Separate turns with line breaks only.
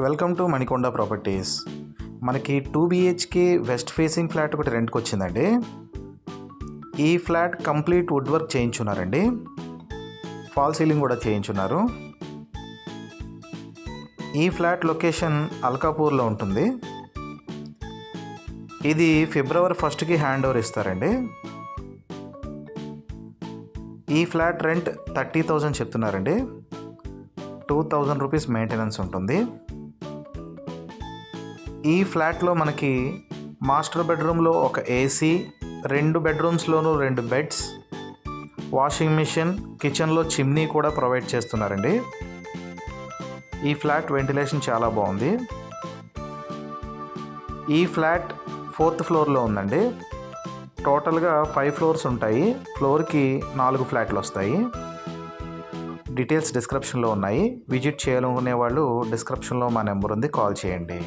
Welcome to Manikonda properties. మనకి 2 BHK west facing flat ఒకటి రెంట్కి వచ్చిందండి. ఈ ఫ్లాట్ కంప్లీట్ వుడ్ వర్క్ చేయించున్నారండి. ఫాల్ సీలింగ్ కూడా చేయించున్నారు. ఈ ఫ్లాట్ లొకేషన్ అల్కాపూర్లో ఉంటుంది. ఇది ఫిబ్రవరి 1కి హ్యాండ్ ఓవర్ ఇస్తారండి. ఈ ఫ్లాట్ రెంట్ 30,000 చెప్తున్నారండి. 2,000 రూపీస్ మెయింటెనెన్స్ ఉంటుంది. ఈ ఫ్లాట్లో మనకి మాస్టర్ బెడ్రూమ్లో ఒక ఏసీ, 2 బెడ్రూమ్స్లోనూ 2 బెడ్స్, వాషింగ్ మిషన్, కిచెన్లో చిమ్నీ కూడా ప్రొవైడ్ చేస్తున్నారండి. ఈ ఫ్లాట్ వెంటిలేషన్ చాలా బాగుంది. ఈ ఫ్లాట్ 4th ఫ్లోర్లో ఉందండి. టోటల్గా 5 ఫ్లోర్స్ ఉంటాయి. ఫ్లోర్కి 4 ఫ్లాట్లు వస్తాయి. డీటెయిల్స్ డిస్క్రిప్షన్లో ఉన్నాయి. విజిట్ చేయాలనుకునే వాళ్ళు డిస్క్రిప్షన్లో మా నెంబర్ ఉంది, కాల్ చేయండి.